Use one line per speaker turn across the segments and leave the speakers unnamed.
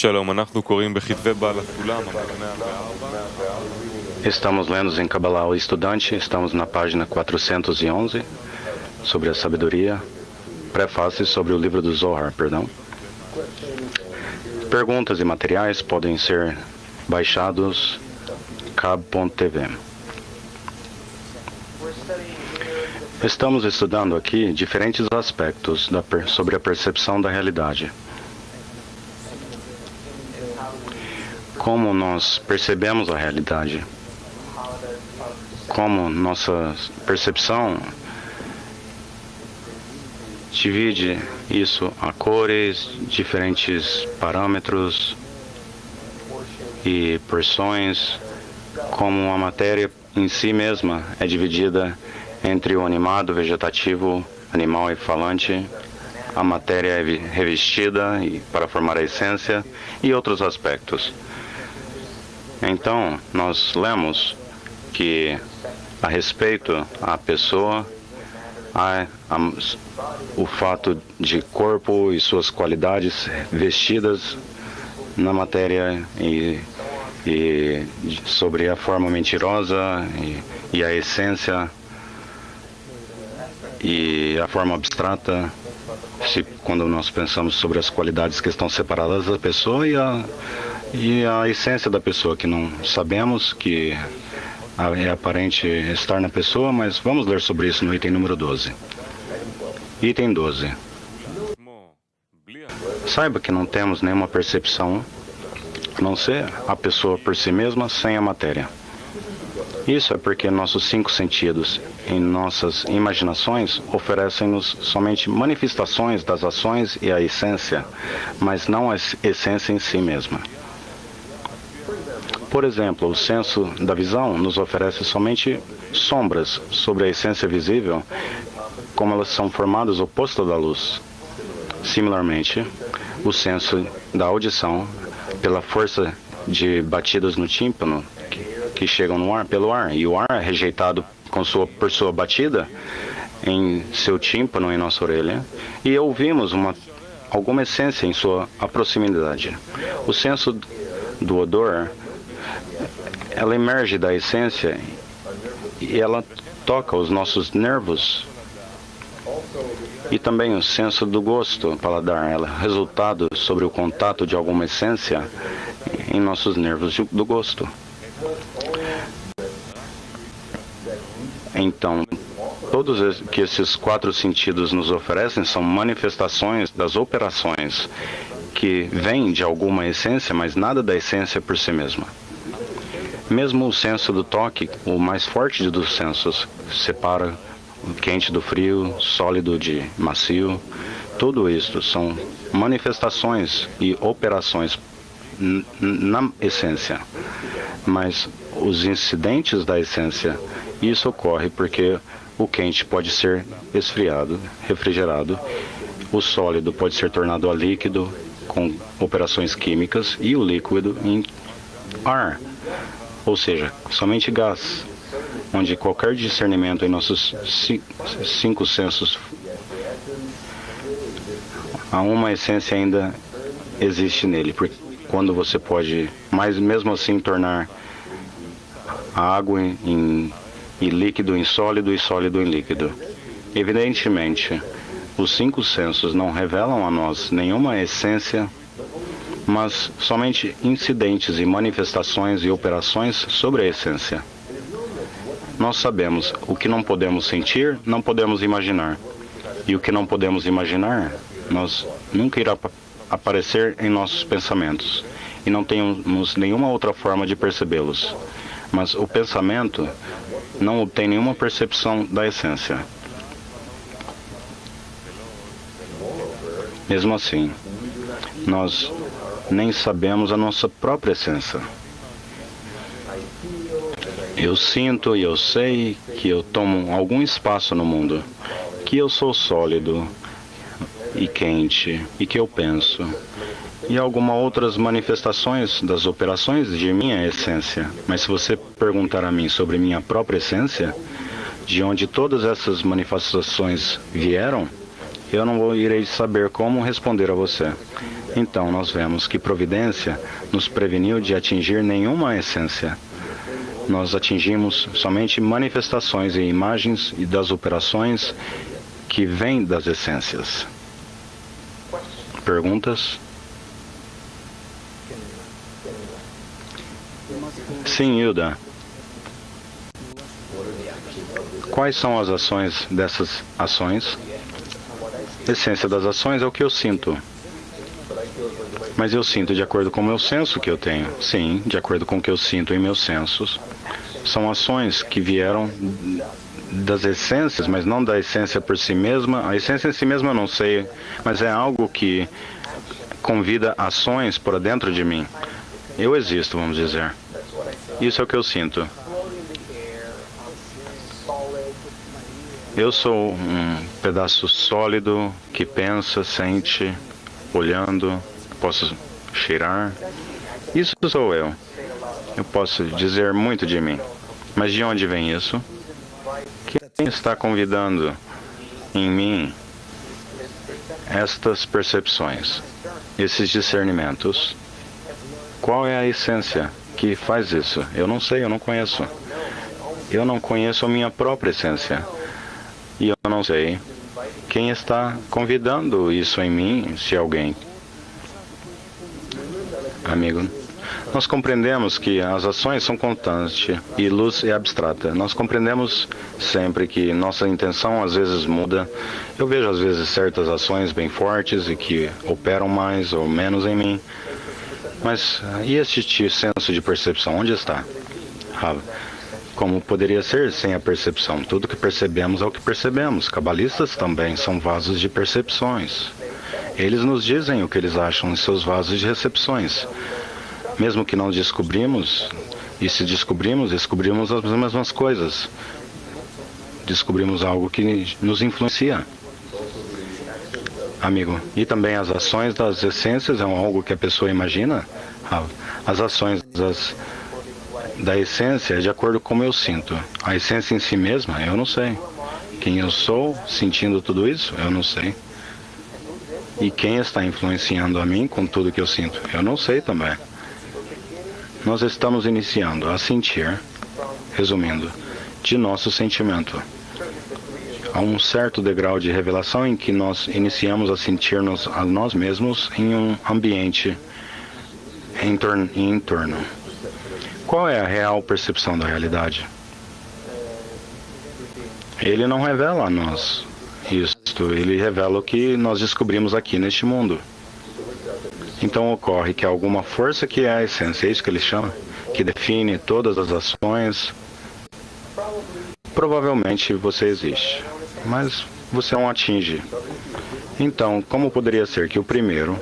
שלום, אנחנו קוראים בכתבי בעל הסולם, עמוד 104.
Estamos lendo em Kabbalah o Estudante, estamos na página 411, sobre a sabedoria, prefácio sobre o livro do Zohar, perdão. Perguntas e materiais podem ser baixados cab.tv. Estamos estudando aqui diferentes aspectos sobre a percepção da realidade. Como nós percebemos a realidade, como nossa percepção divide isso a cores, diferentes parâmetros e porções, como a matéria em si mesma é dividida entre o animado, vegetativo, animal e falante, a matéria é revestida para formar a essência e outros aspectos. Então, nós lemos que a respeito à pessoa, o fato de corpo e suas qualidades vestidas na matéria e sobre a forma mentirosa e a essência e a forma abstrata, quando nós pensamos sobre as qualidades que estão separadas da pessoa e a essência da pessoa, que não sabemos, que é aparente estar na pessoa, mas vamos ler sobre isso no item número 12. Item 12. Saiba que não temos nenhuma percepção, a não ser a pessoa por si mesma, sem a matéria. Isso é porque nossos 5 sentidos, em nossas imaginações, oferecem-nos somente manifestações das ações e a essência, mas não a essência em si mesma. Por exemplo, o senso da visão nos oferece somente sombras sobre a essência visível, como elas são formadas oposto da luz. Similarmente, o senso da audição, pela força de batidas no tímpano, que chegam no ar pelo ar, e o ar é rejeitado por sua batida em seu tímpano, em nossa orelha, e ouvimos alguma essência em sua proximidade. O senso do odor, ela emerge da essência e ela toca os nossos nervos. E também o senso do gosto, paladar, ela é resultado sobre o contato de alguma essência em nossos nervos do gosto. Então, todos que esses 4 sentidos nos oferecem são manifestações das operações que vêm de alguma essência, mas nada da essência por si mesma. Mesmo o senso do toque, o mais forte dos sensos, separa o quente do frio, sólido de macio. Tudo isso são manifestações e operações na essência. Mas os incidentes da essência, isso ocorre porque o quente pode ser esfriado, refrigerado, o sólido pode ser tornado a líquido com operações químicas e o líquido em ar, ou seja, somente gás, onde qualquer discernimento em nossos 5 sensos, há uma essência ainda existe nele, porque quando você pode, mas mesmo assim tornar a água em líquido em sólido e sólido em líquido. Evidentemente, os 5 sensos não revelam a nós nenhuma essência, mas somente incidentes e manifestações e operações sobre a essência. Nós sabemos o que não podemos sentir, não podemos imaginar. E o que não podemos imaginar, nós nunca irá aparecer em nossos pensamentos. E não temos nenhuma outra forma de percebê-los. Mas o pensamento não obtém nenhuma percepção da essência. Mesmo assim, nós nem sabemos a nossa própria essência. Eu sinto e eu sei que eu tomo algum espaço no mundo, que eu sou sólido e quente e que eu penso, e algumas outras manifestações das operações de minha essência. Mas se você perguntar a mim sobre minha própria essência, de onde todas essas manifestações vieram, eu não irei saber como responder a você. Então, nós vemos que providência nos preveniu de atingir nenhuma essência. Nós atingimos somente manifestações e imagens e das operações que vêm das essências. Perguntas? Sim, Hilda. Quais são as ações dessas ações? A essência das ações é o que eu sinto. Mas eu sinto de acordo com o meu senso que eu tenho. Sim, de acordo com o que eu sinto em meus sensos. São ações que vieram das essências, mas não da essência por si mesma. A essência em si mesma eu não sei, mas é algo que convida ações para dentro de mim. Eu existo, vamos dizer. Isso é o que eu sinto. Eu sou um pedaço sólido que pensa, sente, olhando, posso cheirar. Isso sou eu. Eu posso dizer muito de mim. Mas de onde vem isso? Quem está convidando em mim estas percepções, esses discernimentos? Qual é a essência que faz isso? Eu não sei, eu não conheço. Eu não conheço a minha própria essência. E eu não sei quem está convidando isso em mim, se alguém. Amigo, nós compreendemos que as ações são constantes e luz é abstrata. Nós compreendemos sempre que nossa intenção às vezes muda. Eu vejo às vezes certas ações bem fortes e que operam mais ou menos em mim. Mas e este senso de percepção, onde está? Como poderia ser sem a percepção? Tudo que percebemos é o que percebemos. Cabalistas também são vasos de percepções. Eles nos dizem o que eles acham em seus vasos de recepções. Mesmo que não descobrimos, e se descobrimos as mesmas coisas. Descobrimos algo que nos influencia. Amigo, e também as ações das essências é algo que a pessoa imagina? As ações da essência é de acordo com como eu sinto. A essência em si mesma, eu não sei. Quem eu sou, sentindo tudo isso, eu não sei. E quem está influenciando a mim com tudo que eu sinto, eu não sei também. Nós estamos iniciando a sentir, resumindo, de nosso sentimento. Há um certo degrau de revelação em que nós iniciamos a sentir-nos a nós mesmos em um ambiente em torno. Qual é a real percepção da realidade? Ele não revela a nós isto, ele revela o que nós descobrimos aqui neste mundo. Então ocorre que há alguma força que é a essência, é isso que ele chama, que define todas as ações. Provavelmente você existe, mas você não atinge. Então, como poderia ser que o primeiro,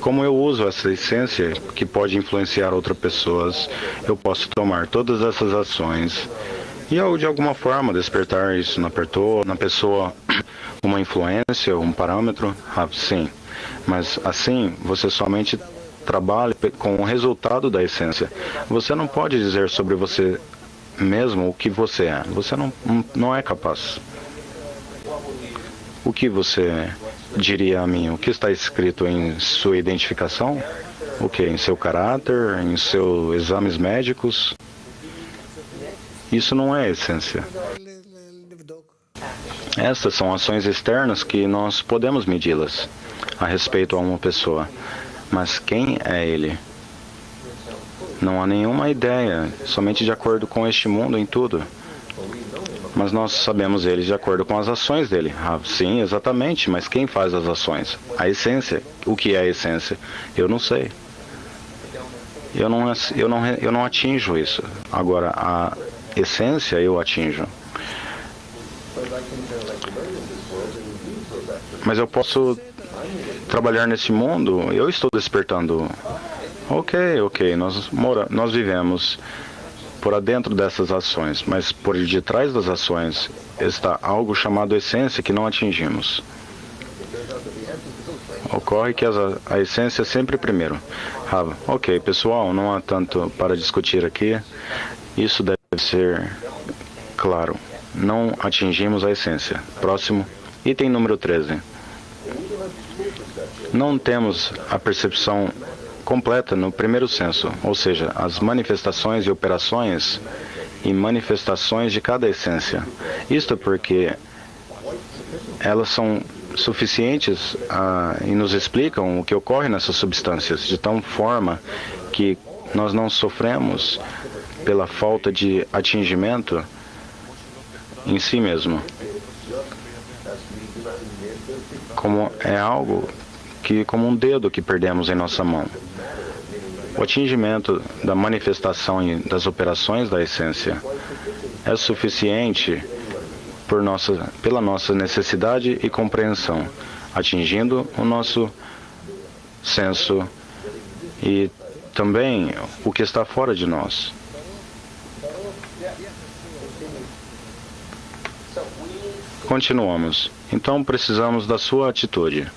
como eu uso essa essência que pode influenciar outras pessoas, eu posso tomar todas essas ações e eu, de alguma forma, despertar isso na pessoa uma influência, um parâmetro? Sim. Mas assim, você somente trabalha com o resultado da essência. Você não pode dizer sobre você mesmo o que você é. Você não é capaz. O que você diria a mim? O que está escrito em sua identificação? O que? Em seu caráter? Em seus exames médicos? Isso não é essência. Estas são ações externas que nós podemos medi-las a respeito a uma pessoa. Mas quem é ele? Não há nenhuma ideia, somente de acordo com este mundo em tudo. Mas nós sabemos ele de acordo com as ações dele. Sim, exatamente, mas quem faz as ações? A essência. O que é a essência? Eu não sei. Eu não atinjo isso. Agora, a essência eu atinjo. Mas eu posso trabalhar nesse mundo, eu estou despertando. Ok, nós vivemos por dentro dessas ações, mas por detrás das ações está algo chamado essência que não atingimos. Ocorre que a essência é sempre primeiro. Ok, pessoal, não há tanto para discutir aqui. Isso deve ser claro. Não atingimos a essência. Próximo, item número 13. não temos a percepção completa no primeiro senso, ou seja, as manifestações e operações e manifestações de cada essência. Isto porque elas são suficientes e nos explicam o que ocorre nessas substâncias, de tal forma que nós não sofremos pela falta de atingimento em si mesmo. Como é algo que, como um dedo que perdemos em nossa mão. O atingimento da manifestação e das operações da essência é suficiente pela nossa necessidade e compreensão, atingindo o nosso senso e também o que está fora de nós. Continuamos. Então precisamos da sua atitude.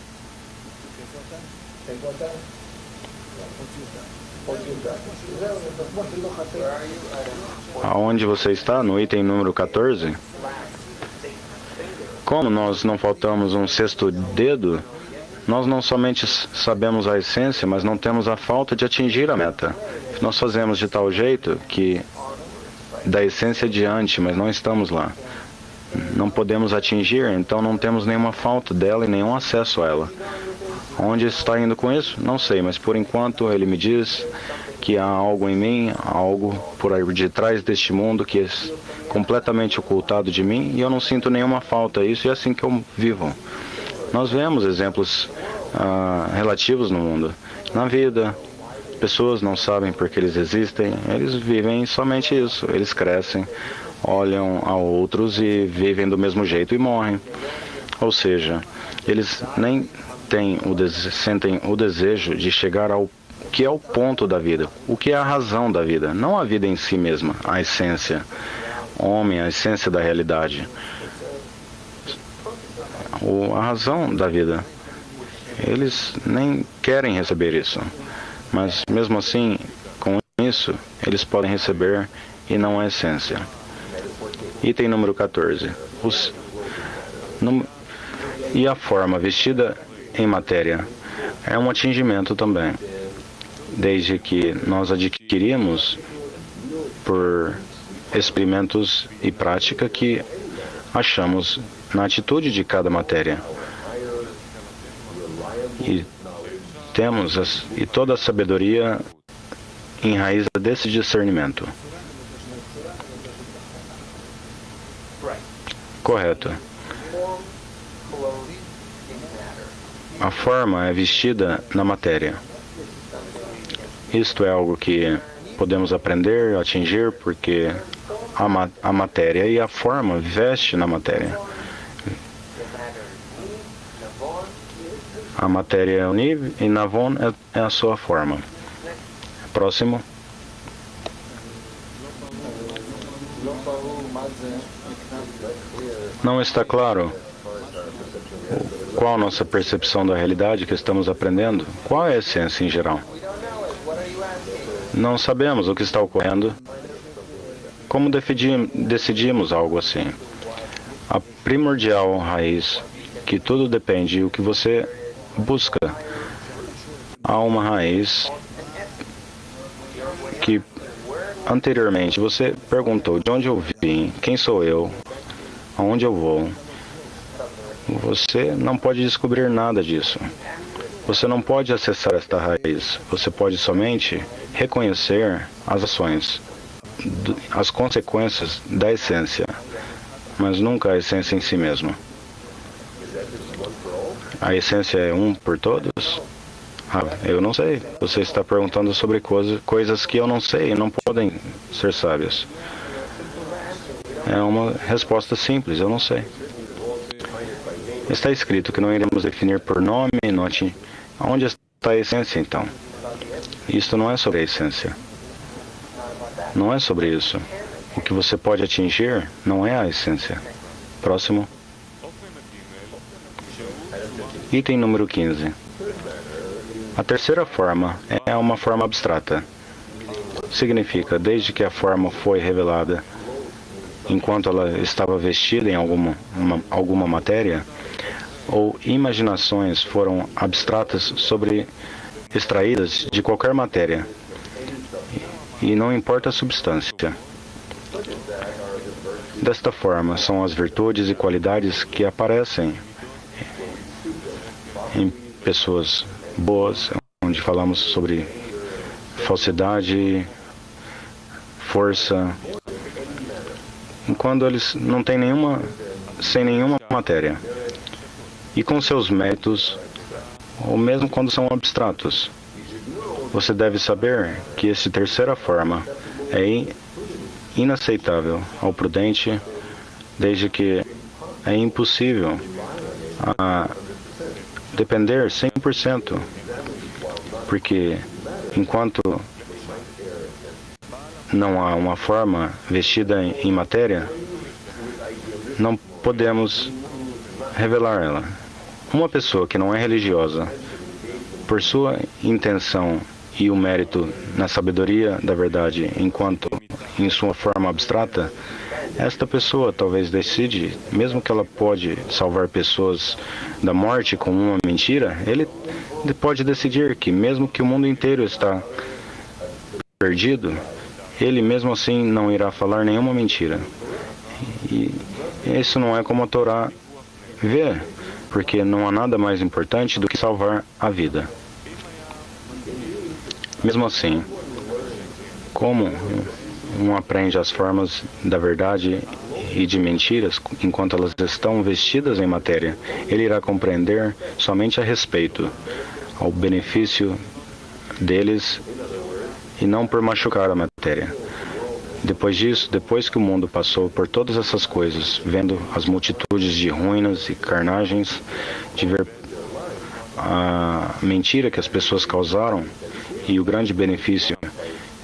Aonde você está? No item número 14? Como nós não faltamos um sexto dedo, nós não somente sabemos a essência, mas não temos a falta de atingir a meta. Nós fazemos de tal jeito que da essência adiante, mas não estamos lá. Não podemos atingir, então não temos nenhuma falta dela e nenhum acesso a ela. Onde está indo com isso? Não sei, mas por enquanto ele me diz que há algo em mim, algo por aí de trás deste mundo que é completamente ocultado de mim e eu não sinto nenhuma falta a isso e é assim que eu vivo. Nós vemos exemplos relativos no mundo. Na vida, pessoas não sabem por que eles existem, eles vivem somente isso, eles crescem, olham a outros e vivem do mesmo jeito e morrem. Ou seja, eles nem sentem o desejo de chegar ao que é o ponto da vida, o que é a razão da vida, não a vida em si mesma, a essência, homem, a essência da realidade, a razão da vida. Eles nem querem receber isso, mas mesmo assim, com isso, eles podem receber e não a essência. Item número 14. E a forma vestida em matéria é um atingimento também, desde que nós adquirimos por experimentos e prática que achamos na atitude de cada matéria. E temos e toda a sabedoria enraiza desse discernimento. Correto. A forma é vestida na matéria. Isto é algo que podemos aprender, atingir, porque a matéria e a forma veste na matéria. A matéria é o nível e Navon é a sua forma. Próximo. Não está claro qual a nossa percepção da realidade que estamos aprendendo? Qual é a essência em geral? Não sabemos o que está ocorrendo. Como decidimos algo assim? A primordial raiz, que tudo depende do que você busca. Há uma raiz que anteriormente você perguntou de onde eu vim, quem sou eu, aonde eu vou. Você não pode descobrir nada disso. Você não pode acessar esta raiz. Você pode somente reconhecer as ações, as consequências da essência, mas nunca a essência em si mesma. A essência é um por todos? Eu não sei. Você está perguntando sobre coisas que eu não sei e não podem ser sábias. É uma resposta simples, eu não sei. Está escrito que não iremos definir por nome, note. Onde está a essência, então? Isto não é sobre a essência. Não é sobre isso. O que você pode atingir não é a essência. Próximo. Item número 15. A terceira forma é uma forma abstrata. Significa, desde que a forma foi revelada, enquanto ela estava vestida em alguma matéria, ou imaginações foram abstratas sobre extraídas de qualquer matéria, e não importa a substância. Desta forma, são as virtudes e qualidades que aparecem em pessoas boas, onde falamos sobre falsidade, força, quando eles não têm sem nenhuma matéria, e com seus méritos, ou mesmo quando são abstratos. Você deve saber que essa terceira forma é inaceitável ao prudente, desde que é impossível depender 100%, porque enquanto não há uma forma vestida em matéria, não podemos revelar ela. Uma pessoa que não é religiosa, por sua intenção e o mérito na sabedoria da verdade, enquanto em sua forma abstrata, esta pessoa talvez decide, mesmo que ela pode salvar pessoas da morte com uma mentira, ele pode decidir que mesmo que o mundo inteiro está perdido, ele mesmo assim não irá falar nenhuma mentira. E isso não é como a Torá vê, porque não há nada mais importante do que salvar a vida. Mesmo assim, como um aprende as formas da verdade e de mentiras enquanto elas estão vestidas em matéria, ele irá compreender somente a respeito ao benefício deles e não por machucar a matéria. Depois disso, depois que o mundo passou por todas essas coisas, vendo as multitudes de ruínas e carnagens, de ver a mentira que as pessoas causaram e o grande benefício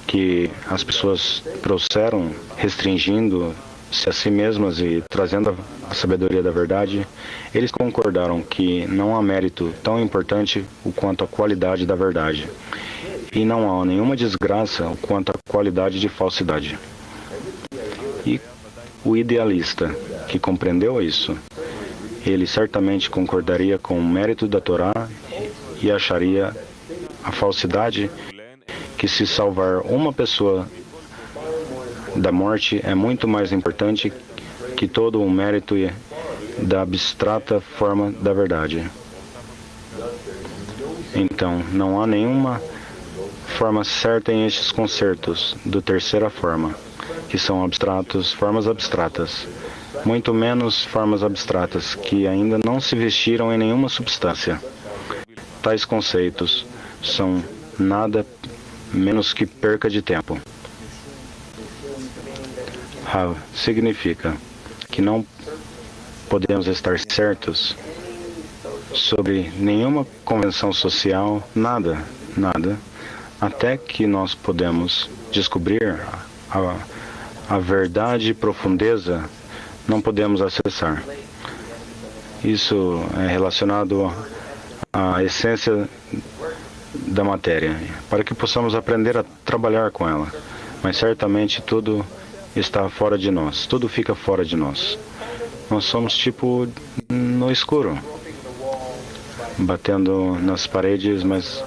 que as pessoas trouxeram, restringindo-se a si mesmas e trazendo a sabedoria da verdade, eles concordaram que não há mérito tão importante quanto a qualidade da verdade. E não há nenhuma desgraça quanto a qualidade de falsidade. E o idealista que compreendeu isso, ele certamente concordaria com o mérito da Torá e acharia a falsidade que se salvar uma pessoa da morte é muito mais importante que todo o mérito da abstrata forma da verdade. Então, não há nenhuma forma certa em estes concertos do terceira forma, que são formas abstratas, muito menos formas abstratas que ainda não se vestiram em nenhuma substância. Tais conceitos são nada menos que perca de tempo. Rav significa que não podemos estar certos sobre nenhuma convenção social, nada, até que nós podemos descobrir a verdade e profundeza, não podemos acessar. Isso é relacionado à essência da matéria, para que possamos aprender a trabalhar com ela. Mas certamente tudo está fora de nós, tudo fica fora de nós. Nós somos tipo no escuro, batendo nas paredes, mas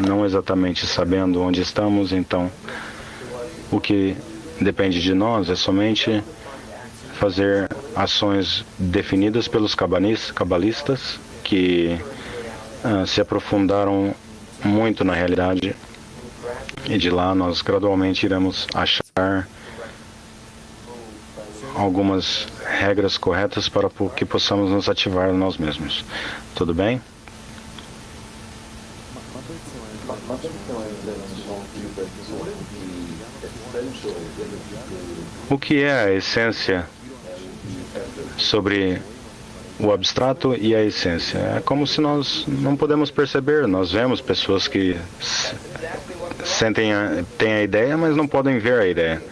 não exatamente sabendo onde estamos. Então, o que depende de nós é somente fazer ações definidas pelos cabalistas que se aprofundaram muito na realidade, e de lá nós gradualmente iremos achar algumas regras corretas para que possamos nos ativar nós mesmos. Tudo bem? O que é a essência sobre o abstrato e a essência? É como se nós não podemos perceber. Nós vemos pessoas que têm a ideia, mas não podem ver a ideia.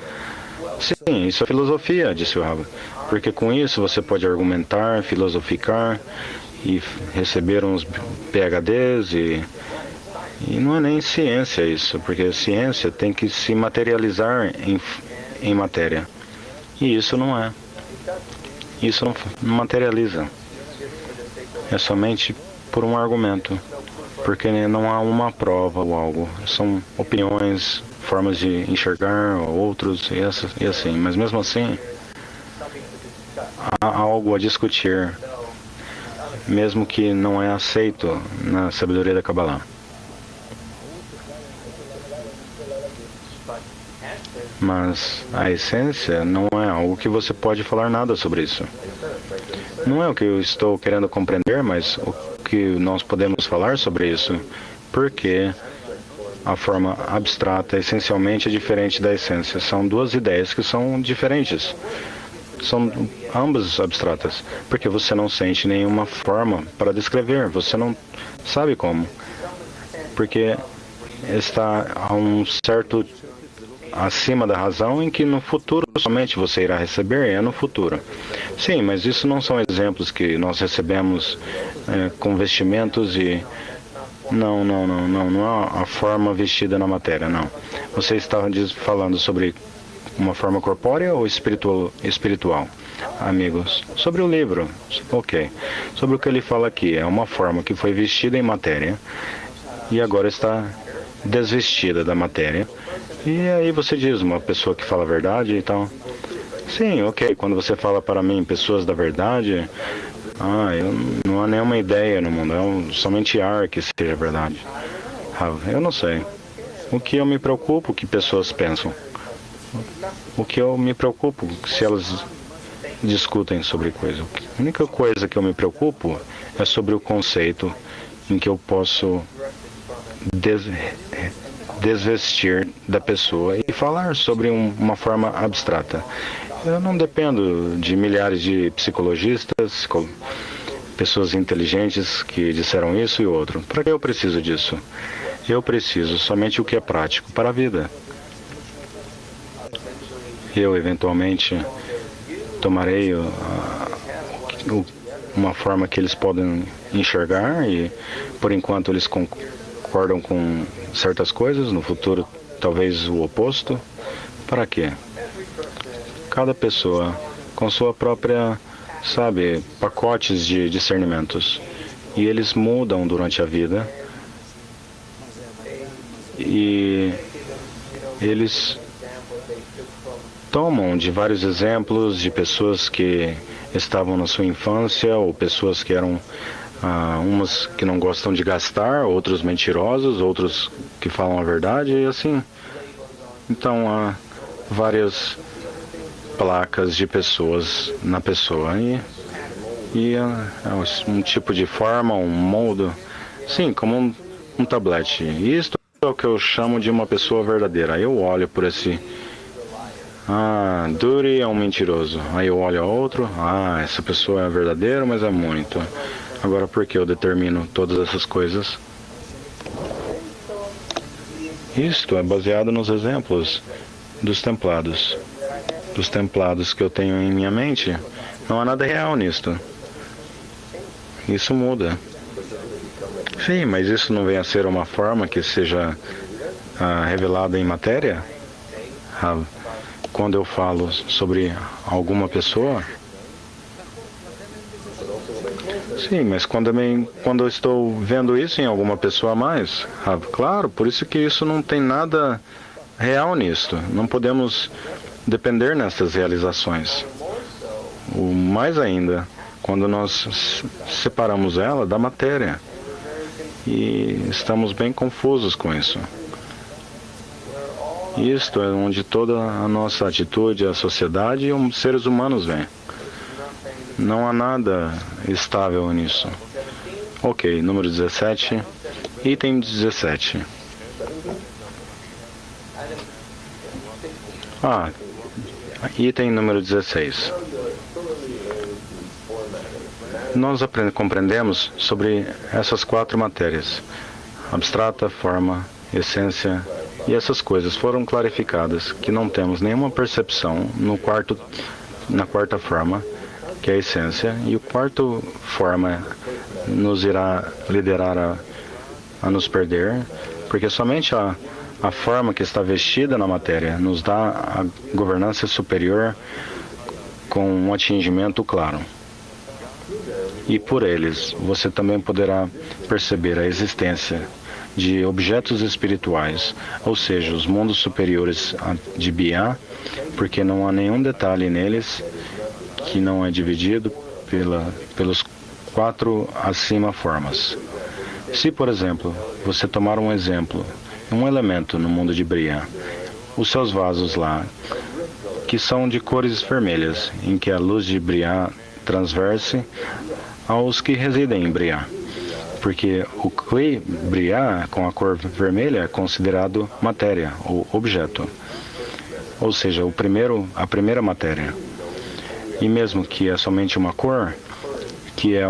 Sim, isso é filosofia, disse o Rav. Porque com isso você pode argumentar, filosoficar e receber uns PhDs e não é nem ciência isso, porque a ciência tem que se materializar em matéria. E isso não é. Isso não materializa. É somente por um argumento, porque não há uma prova ou algo. São opiniões, formas de enxergar outros e assim. Mas mesmo assim, há algo a discutir, mesmo que não é aceito na sabedoria da Kabbalah. Mas a essência não é algo que você pode falar nada sobre isso. Não é o que eu estou querendo compreender, mas o que nós podemos falar sobre isso. Porque a forma abstrata essencialmente é diferente da essência. São duas ideias que são diferentes. São ambas abstratas. Porque você não sente nenhuma forma para descrever. Você não sabe como. Porque está a um certo acima da razão em que no futuro somente você irá receber, é no futuro. Sim, mas isso não são exemplos que nós recebemos com vestimentos e... Não é a forma vestida na matéria, não. Você estava falando sobre uma forma corpórea ou espiritual, amigos? Sobre o livro, ok. Sobre o que ele fala aqui, é uma forma que foi vestida em matéria e agora está desvestida da matéria. E aí você diz, uma pessoa que fala a verdade, então... Sim, ok, quando você fala para mim, pessoas da verdade... não há nenhuma ideia no mundo, somente ar que seja verdade. Eu não sei. O que eu me preocupo, que pessoas pensam. O que eu me preocupo, se elas discutem sobre coisa. A única coisa que eu me preocupo é sobre o conceito em que eu posso desvestir da pessoa e falar sobre uma forma abstrata. Eu não dependo de milhares de psicologistas, pessoas inteligentes que disseram isso e outro. Para que eu preciso disso? Eu preciso somente o que é prático para a vida. Eu, eventualmente, tomarei uma forma que eles podem enxergar e, por enquanto, eles concordam com certas coisas, no futuro talvez o oposto. Para quê? Cada pessoa com sua própria, pacotes de discernimentos. E eles mudam durante a vida. E eles tomam de vários exemplos de pessoas que estavam na sua infância ou pessoas que eram umas que não gostam de gastar, outros mentirosos, outros que falam a verdade e assim. Então há várias placas de pessoas na pessoa e é um tipo de forma, um molde, sim, como um tablete. E isto é o que eu chamo de uma pessoa verdadeira. Eu olho por esse Dury é um mentiroso. Aí eu olho a outro, essa pessoa é verdadeira, mas é muito. Agora, por que eu determino todas essas coisas? Isto é baseado nos exemplos dos templados. Dos templados que eu tenho em minha mente. Não há nada real nisto. Isso muda. Sim, mas isso não vem a ser uma forma que seja revelada em matéria? Quando eu falo sobre alguma pessoa? Sim, mas quando eu estou vendo isso em alguma pessoa a mais? Claro, por isso que isso não tem nada real nisto. Não podemos depender nessas realizações. O mais ainda, quando nós separamos ela da matéria. E estamos bem confusos com isso. Isto é onde toda a nossa atitude, a sociedade e os seres humanos vêm. Não há nada estável nisso. Ok, número 17. Item 17. Item número 16. Nós compreendemos sobre essas 4 matérias. Abstrata, forma, essência e essas coisas foram clarificadas, que não temos nenhuma percepção na quarta forma, que é a essência, e o quarto forma nos irá liderar a nos perder, porque somente a forma que está vestida na matéria nos dá a governança superior com um atingimento claro. E por eles, você também poderá perceber a existência de objetos espirituais, ou seja, os mundos superiores de Bia, porque não há nenhum detalhe neles que não é dividido pelos 4 acima formas. Se, por exemplo, você tomar um exemplo, um elemento no mundo de Bria, os seus vasos lá, que são de cores vermelhas, em que a luz de Bria transverse aos que residem em Bria. Porque o Kli Bria, com a cor vermelha, é considerado matéria, ou objeto. Ou seja, a primeira matéria. E mesmo que é somente uma cor, que é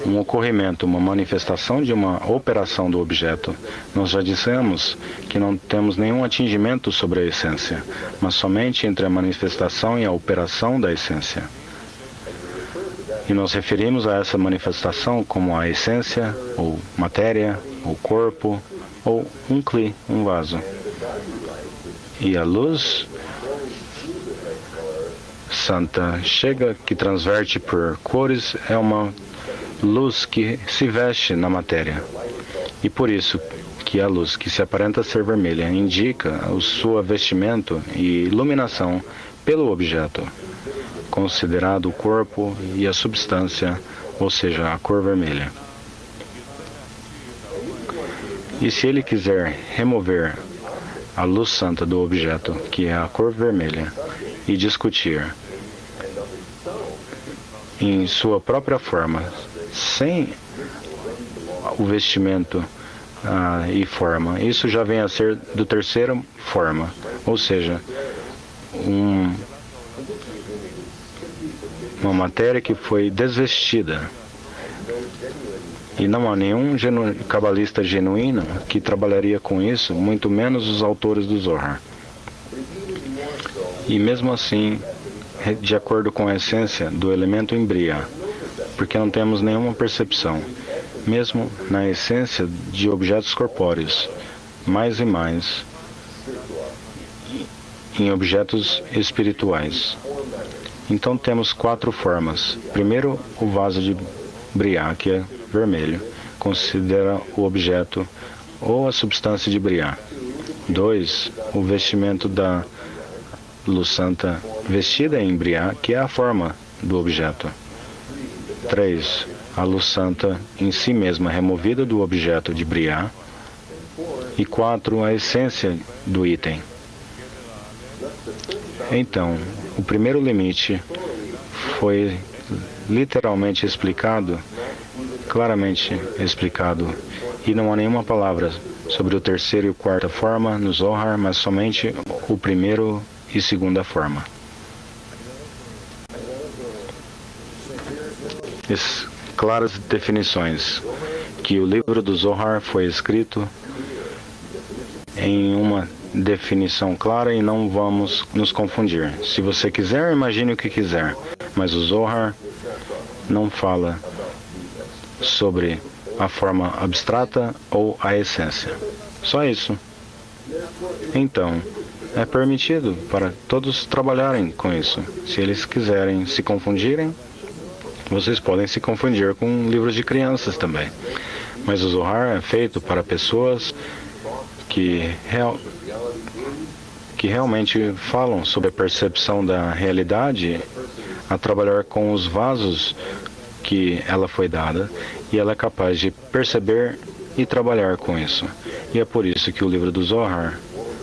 um ocorrimento, uma manifestação de uma operação do objeto, nós já dissemos que não temos nenhum atingimento sobre a essência, mas somente entre a manifestação e a operação da essência. E nós referimos a essa manifestação como a essência, ou matéria, ou corpo, ou um Kli, um vaso. E a luz santa chega, que transverte por cores, é uma luz que se veste na matéria. E por isso que a luz que se aparenta ser vermelha indica o seu vestimento e iluminação pelo objeto, considerado o corpo e a substância, ou seja, a cor vermelha. E se ele quiser remover a luz santa do objeto, que é a cor vermelha, e discutir em sua própria forma, sem o vestimento e forma, isso já vem a ser do terceira forma, ou seja, uma matéria que foi desvestida. E não há nenhum cabalista genuíno que trabalharia com isso, muito menos os autores do Zohar. E mesmo assim, de acordo com a essência do elemento em Bria, porque não temos nenhuma percepção, mesmo na essência de objetos corpóreos, mais e mais, em objetos espirituais. Então temos 4 formas. Primeiro, o vaso de Bria, que é vermelho, considera o objeto ou a substância de Bria. 2, o vestimento da luz santa vestida em Bria, que é a forma do objeto. 3, a luz santa em si mesma removida do objeto de Bria. E 4, a essência do item. Então, o primeiro limite foi literalmente explicado, claramente explicado, e não há nenhuma palavra sobre o terceiro e o quarta forma no Zohar, mas somente o primeiro e segunda forma. Claras definições, que o livro do Zohar foi escrito em uma definição clara e não vamos nos confundir. Se você quiser, imagine o que quiser, mas o Zohar não fala sobre a forma abstrata ou a essência. Só isso. Então, é permitido para todos trabalharem com isso. Se eles quiserem se confundirem, vocês podem se confundir com livros de crianças também. Mas o Zohar é feito para pessoas que realmente falam sobre a percepção da realidade a trabalhar com os vasos que ela foi dada, e ela é capaz de perceber e trabalhar com isso. E é por isso que o livro do Zohar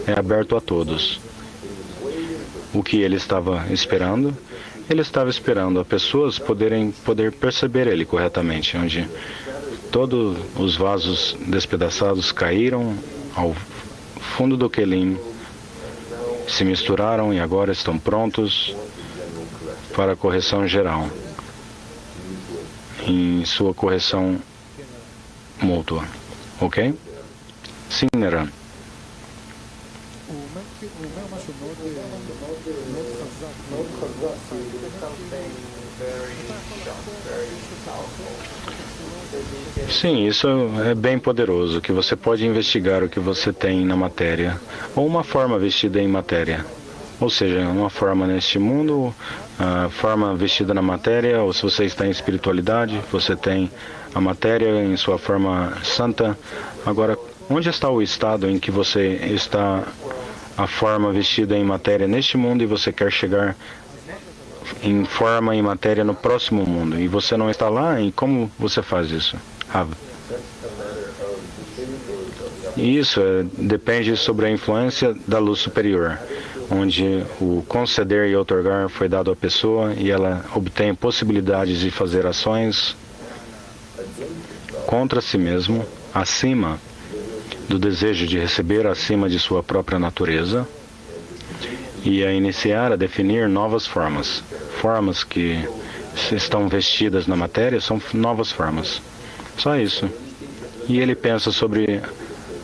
é aberto a todos. O que ele estava esperando? Ele estava esperando a pessoas poder perceber ele corretamente, onde todos os vasos despedaçados caíram ao fundo do Kelim, se misturaram e agora estão prontos para a correção geral, em sua correção mútua. Ok? Sim, Neran. Sim, isso é bem poderoso, que você pode investigar o que você tem na matéria, ou uma forma vestida em matéria.
Ou seja, uma forma neste mundo, a forma vestida na matéria, ou se você está em espiritualidade, você tem a matéria em sua forma santa. Agora, onde está o estado em que você está a forma vestida em matéria neste mundo e você quer chegar em forma e matéria no próximo mundo? E você não está lá? E como você faz isso? Isso depende sobre a influência da luz superior, onde o conceder e outorgar foi dado à pessoa e ela obtém possibilidades de fazer ações contra si mesmo, acima do desejo de receber, acima de sua própria natureza, e a iniciar a definir novas formas. Formas que estão vestidas na matéria são novas formas. Só isso. E ele pensa sobre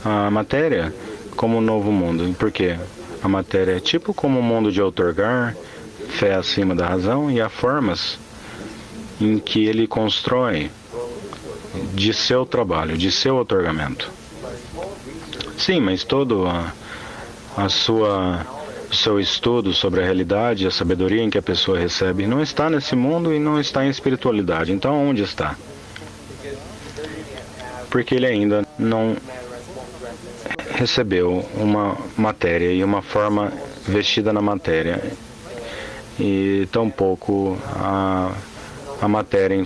a matéria como um novo mundo. Por quê? A matéria é tipo como um mundo de outorgar, fé acima da razão, e há formas em que ele constrói de seu trabalho, de seu outorgamento. Sim, mas todo o seu estudo sobre a realidade, a sabedoria em que a pessoa recebe, não está nesse mundo e não está em espiritualidade. Então, onde está? Porque ele ainda não recebeu uma matéria e uma forma vestida na matéria, e tampouco a matéria.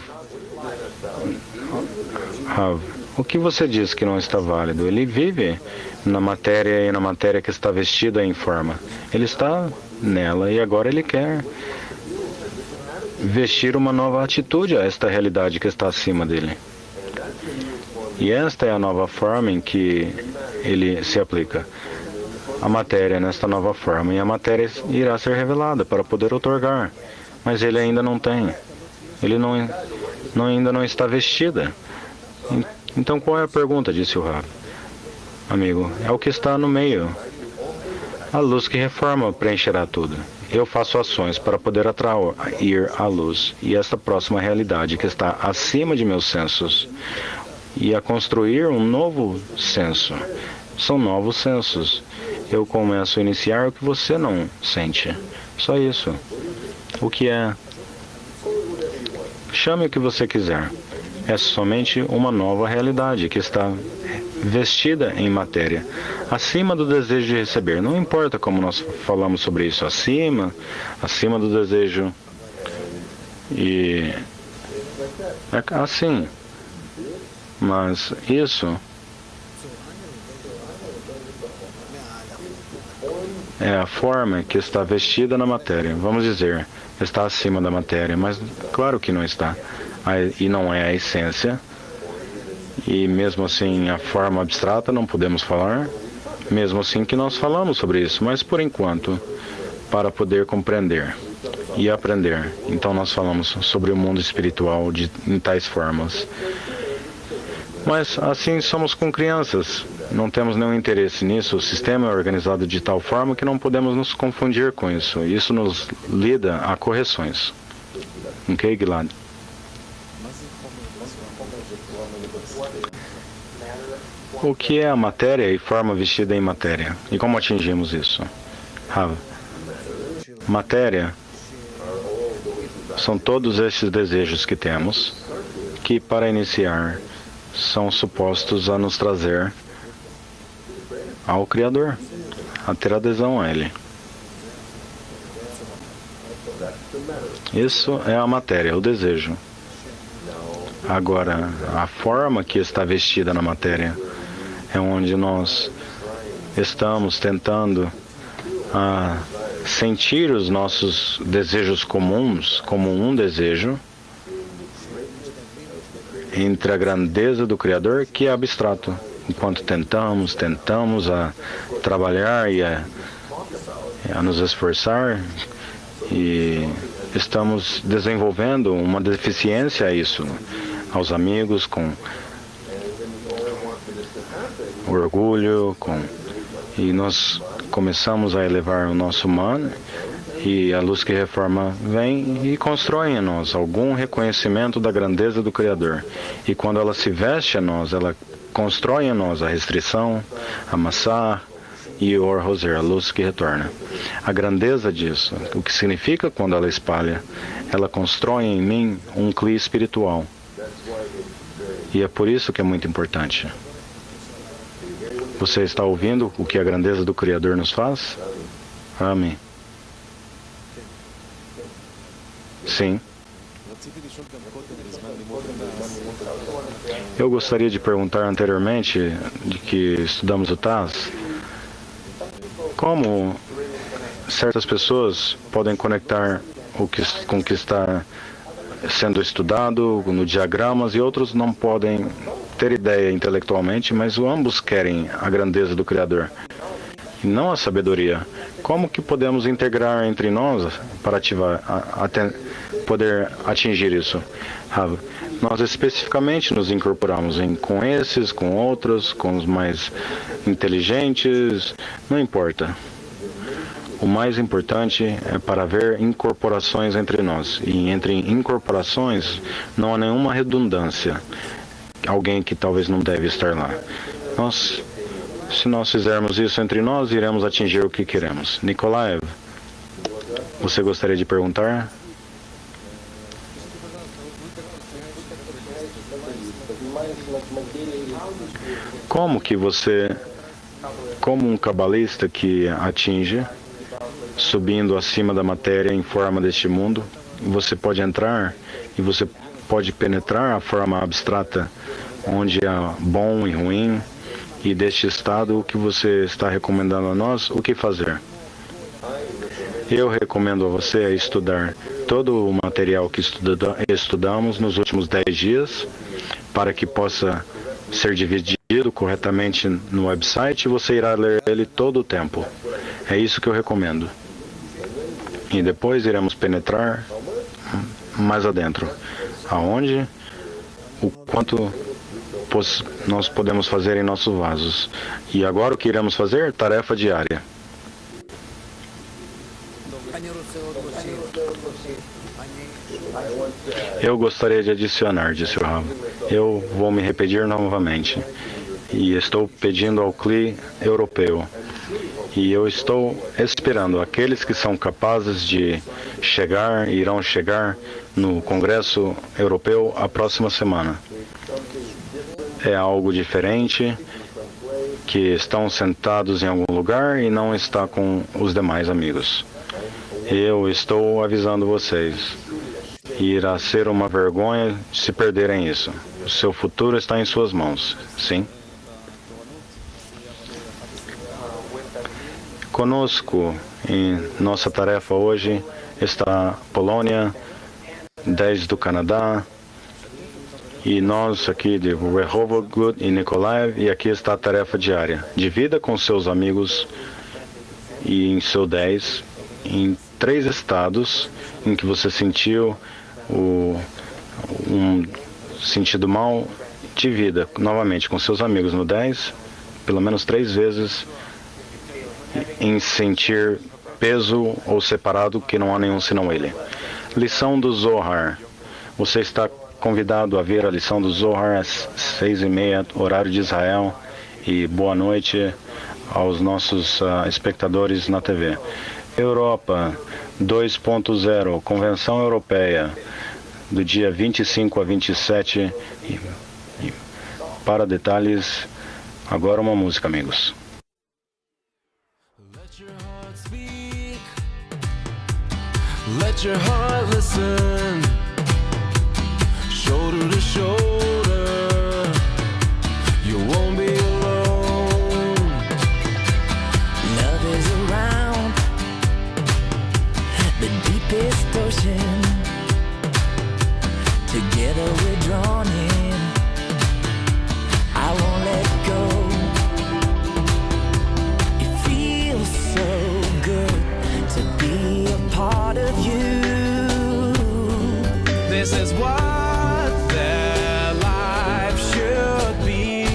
O que você diz que não está válido? Ele vive na matéria e na matéria que está vestida em forma. Ele está nela e agora ele quer vestir uma nova atitude a esta realidade que está acima dele. E esta é a nova forma em que ele se aplica. A matéria nesta nova forma, e a matéria irá ser revelada para poder outorgar. Mas ele ainda não tem. Ele ainda não está vestida. Então qual é a pergunta? Disse o Rav. Amigo, é o que está no meio. A luz que reforma preencherá tudo. Eu faço ações para poder atrair a luz e esta próxima realidade que está acima de meus sensos, e a construir um novo senso. São novos sensos. Eu começo a iniciar o que você não sente. Só isso. O que é? Chame o que você quiser. É somente uma nova realidade que está vestida em matéria, acima do desejo de receber. Não importa como nós falamos sobre isso, acima do desejo. E é assim. Mas isso é a forma que está vestida na matéria. Vamos dizer, está acima da matéria, mas claro que não está. E não é a essência. E mesmo assim, a forma abstrata não podemos falar. Mesmo assim que nós falamos sobre isso, mas por enquanto, para poder compreender e aprender. Então nós falamos sobre o mundo espiritual em tais formas. Mas assim somos com crianças, não temos nenhum interesse nisso. O sistema é organizado de tal forma que não podemos nos confundir com isso. Isso nos lida a correções. Ok, Gilad? O que é a matéria e forma vestida em matéria? E como atingimos isso? Matéria são todos esses desejos que temos, que para iniciar são supostos a nos trazer ao Criador, a ter adesão a Ele. Isso é a matéria, o desejo. Agora, a forma que está vestida na matéria é onde nós estamos tentando sentir os nossos desejos comuns como um desejo entre a grandeza do Criador, que é abstrato. Enquanto tentamos a trabalhar e a nos esforçar, e estamos desenvolvendo uma deficiência a isso, aos amigos, com orgulho, e nós começamos a elevar o nosso humano, e a luz que reforma vem e constrói em nós algum reconhecimento da grandeza do Criador. E quando ela se veste a nós, ela constrói em nós a restrição, amassar e Or Roser, a luz que retorna. A grandeza disso, o que significa quando ela espalha, ela constrói em mim um Kli espiritual. E é por isso que é muito importante. Você está ouvindo o que a grandeza do Criador nos faz? Amém. Sim. Eu gostaria de perguntar anteriormente, de que estudamos o Taz, como certas pessoas podem conectar com o que está sendo estudado no diagramas e outros não podem ter ideia intelectualmente, mas ambos querem a grandeza do Criador e não a sabedoria. Como que podemos integrar entre nós para poder atingir isso? Nós especificamente nos incorporamos com esses, com outros, com os mais inteligentes, não importa. O mais importante é para haver incorporações entre nós. E entre incorporações não há nenhuma redundância. Alguém que talvez não deve estar lá. Se nós fizermos isso entre nós, iremos atingir o que queremos. Nikolaev, você gostaria de perguntar? Como um cabalista que atinge, subindo acima da matéria em forma deste mundo, você pode entrar e você pode penetrar a forma abstrata, onde há bom e ruim, e deste estado, o que você está recomendando a nós, o que fazer? Eu recomendo a você estudar todo o material que estudamos nos últimos 10 dias, para que possa ser dividido corretamente no website, e você irá ler ele todo o tempo. É isso que eu recomendo. E depois iremos penetrar mais adentro. Aonde? O quanto nós podemos fazer em nossos vasos. E agora o que iremos fazer? Tarefa diária. Eu gostaria de adicionar, disse o Rav. Eu vou me repetir novamente. E estou pedindo ao Kli europeu. E eu estou esperando aqueles que são capazes de irão chegar no Congresso Europeu a próxima semana. É algo diferente, que estão sentados em algum lugar e não está com os demais amigos. Eu estou avisando vocês. Irá ser uma vergonha se perderem isso. O seu futuro está em suas mãos. Sim. Conosco, em nossa tarefa hoje, está Polônia, 10 do Canadá, e nós aqui de Rehovot e Nikolaev, e aqui está a tarefa diária. Divida com seus amigos e em seu 10, em 3 estados em que você sentiu um sentido mal, divida novamente com seus amigos no 10, pelo menos 3 vezes, em sentir peso ou separado, que não há nenhum senão ele. Lição do Zohar. Você está convidado a ver a lição do Zohar às 6h30, horário de Israel. E boa noite aos nossos espectadores na TV. Europa 2.0, Convenção Europeia, do dia 25 a 27. Para detalhes, agora uma música, amigos.
Let your heart listen, shoulder to shoulder, you won't be alone.
Love is around the deepest ocean. Together we're drawn in. I won't let go. It feels so good to be a part of you.
This is what their life should be.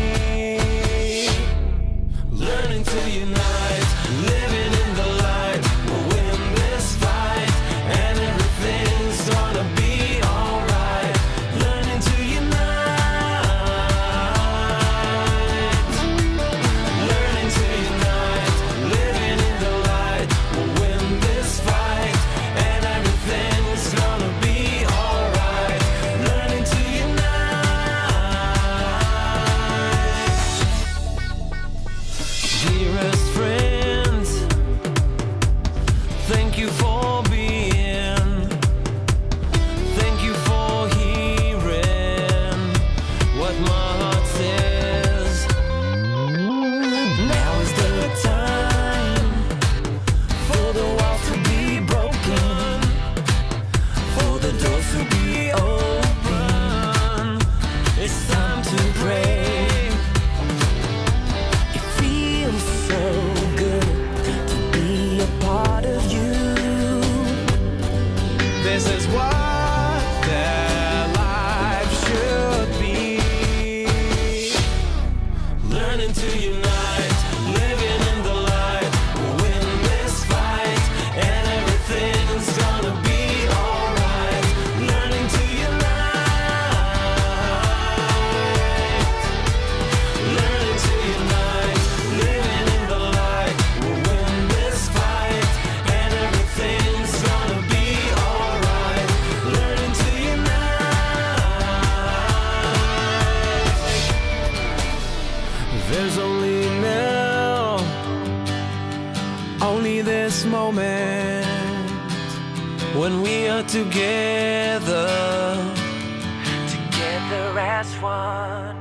Learning to unite, living in the light. We'll win this fight, and everything's gonna be alright. Learning to unite, learning to unite, this moment when we are together
together as one.